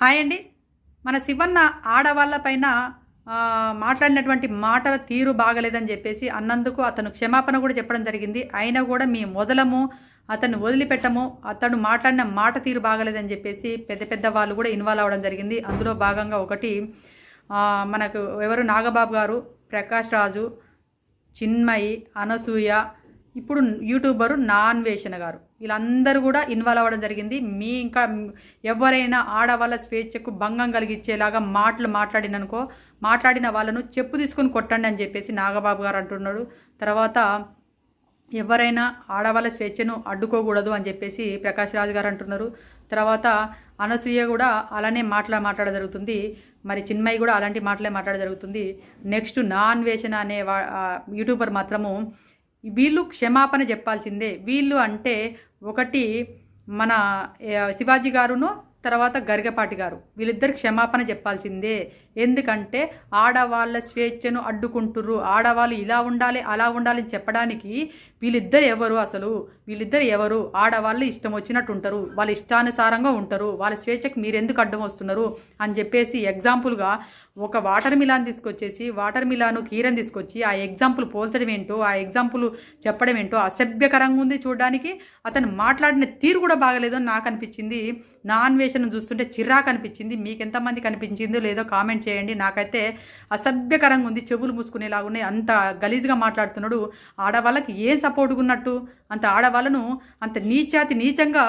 Hi అండి. మన శివన్న ఆడవాళ్ళ పైన మాట్లాడినటువంటి మాటల తీరు బాగలేదని చెప్పేసి అన్నందుకు అతను క్షమాపణ కూడా చెప్పడం జరిగింది. అయినా కూడా మీ మొదలము అతను వదిలిపెట్టము, అతను మాట్లాడిన మాట తీరు బాగలేదని చెప్పేసి పెద్ద పెద్ద వాళ్ళు కూడా ఇన్వాల్వ్ అవ్వడం జరిగింది. అందులో భాగంగా ఒకటి మనకు ఎవరు నాగబాబు గారు, ప్రకాష్ రాజు, చిన్మయి, అనసూయ, ఇప్పుడు యూట్యూబరు నాన్వేషణ గారు, వీళ్ళందరూ కూడా ఇన్వాల్వ్ అవ్వడం జరిగింది. ఇంకా ఎవరైనా ఆడవాళ్ళ స్వేచ్ఛకు భంగం కలిగించేలాగా మాట్లాడిన వాళ్ళను చెప్పు తీసుకొని కొట్టండి అని చెప్పేసి నాగబాబు గారు అంటున్నాడు. తర్వాత ఎవరైనా ఆడవాళ్ళ స్వేచ్ఛను అడ్డుకోకూడదు అని చెప్పేసి ప్రకాష్ రాజు గారు అంటున్నారు. తర్వాత అనసూయ కూడా అలానే మాట్లాడడం జరుగుతుంది. మరి చిన్మయి కూడా అలాంటి మాట్లాడడం జరుగుతుంది. నెక్స్ట్ నాన్వేషణ అనే యూట్యూబర్ మాత్రము వీళ్ళు క్షమాపణ చెప్పాల్సిందే. వీళ్ళు అంటే ఒకటి మన శివాజీ గారును తర్వాత గరిగపాటి గారు, వీళ్ళిద్దరు క్షమాపణ చెప్పాల్సిందే. ఎందుకంటే ఆడవాళ్ళ స్వేచ్ఛను అడ్డుకుంటుర్రు, ఆడవాళ్ళు ఇలా ఉండాలి అలా ఉండాలి అని చెప్పడానికి వీళ్ళిద్దరు ఎవరు? ఆడవాళ్ళు ఇష్టం వచ్చినట్టు ఉంటారు, వాళ్ళ ఇష్టానుసారంగా ఉంటారు, వాళ్ళ స్వేచ్ఛకు మీరు ఎందుకు అడ్డం వస్తున్నారు అని చెప్పేసి ఎగ్జాంపుల్గా ఒక వాటర్ మిలాన్ తీసుకొచ్చేసి వాటర్ మిలాను కీరని తీసుకొచ్చి ఆ ఎగ్జాంపుల్ పోల్చడం ఏంటో, ఆ ఎగ్జాంపుల్ చెప్పడం ఏంటో అసభ్యకరంగా ఉంది చూడడానికి. అతను మాట్లాడిన తీరు కూడా బాగలేదు అని నాకు అనిపించింది. నాన్వేషణ చూస్తుంటే చిరాకు అనిపించింది. మీకు ఎంతమంది కనిపించిందో లేదో కామెంట్ చేయండి. నాకైతే అసభ్యకరంగా ఉంది, చెవులు మూసుకునేలాగా ఉన్నాయి. అంత గలీజ్గా మాట్లాడుతున్నాడు. ఆడవాళ్ళకి ఏం సపోర్ట్గా ఉన్నట్టు అంత ఆడవాళ్ళను అంత నీచంగా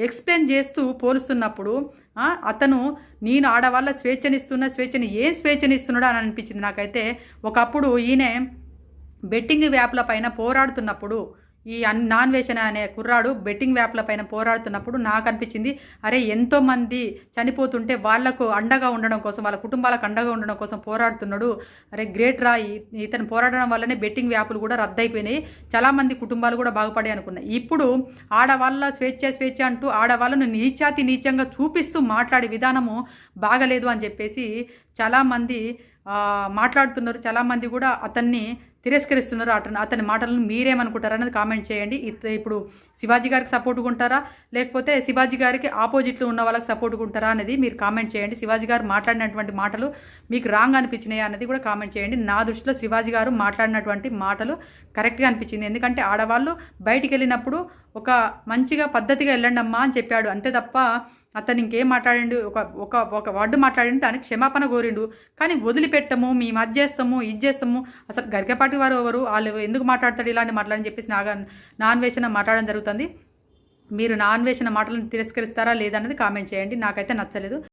ఎక్స్ప్లెయిన్ చేస్తూ పోలుస్తున్నప్పుడు అతను నేను ఆడవాళ్ళ స్వేచ్ఛని ఏం స్వేచ్ఛనిస్తున్నాడు అని అనిపించింది నాకైతే. ఒకప్పుడు ఈయన బెట్టింగ్ యాప్ల పైన పోరాడుతున్నప్పుడు, ఈ నాన్వేషణ అనే కుర్రాడు బెట్టింగ్ యాప్ల పైన పోరాడుతున్నప్పుడు నాకు అనిపించింది, అరే ఎంతోమంది చనిపోతుంటే వాళ్లకు అండగా ఉండడం కోసం, వాళ్ళ కుటుంబాలకు అండగా ఉండడం కోసం పోరాడుతున్నాడు. అరే గ్రేట్ రా, ఇతను పోరాడడం వల్లనే బెట్టింగ్ యాప్లు కూడా రద్దయిపోయినాయి, చాలామంది కుటుంబాలు కూడా బాగుపడాయి అనుకున్నాయి. ఇప్పుడు ఆడవాళ్ళ స్వేచ్ఛ అంటూ ఆడవాళ్ళను నీచంగా చూపిస్తూ మాట్లాడే విధానము బాగలేదు అని చెప్పేసి చాలామంది మాట్లాడుతున్నారు. చాలామంది కూడా అతన్ని తిరస్కరిస్తున్నారు. అతని మాటలను మీరేమనుకుంటారా అనేది కామెంట్ చేయండి. ఇప్పుడు శివాజీ గారికి సపోర్ట్గా ఉంటారా, లేకపోతే శివాజీ గారికి ఆపోజిట్లో ఉన్న వాళ్ళకి సపోర్ట్గా ఉంటారా అనేది మీరు కామెంట్ చేయండి. శివాజీ గారు మాట్లాడినటువంటి మాటలు మీకు రాంగ్ అనిపించినాయా అనేది కూడా కామెంట్ చేయండి. నా దృష్టిలో శివాజీ గారు మాట్లాడినటువంటి మాటలు కరెక్ట్గా అనిపించింది. ఎందుకంటే ఆడవాళ్ళు బయటికి వెళ్ళినప్పుడు ఒక మంచిగా పద్ధతిగా వెళ్ళండి అమ్మా అని చెప్పాడు, అంతే తప్ప అతను ఇంకేం మాట్లాడిండు, ఒక వర్డ్ మాట్లాడిండు, దానికి క్షమాపణ కోరిండు. కానీ వదిలిపెట్టము, మేము అది చేస్తాము ఇది చేస్తాము, అసలు గరికపాటి వారు ఎవరు, వాళ్ళు ఎందుకు మాట్లాడతాడు ఇలాంటి మాటలని చెప్పేసి నాన్వేషణ మాట్లాడడం జరుగుతుంది. మీరు నాన్వేషణ మాటలను తిరస్కరిస్తారా లేదన్నది కామెంట్ చేయండి. నాకైతే నచ్చలేదు.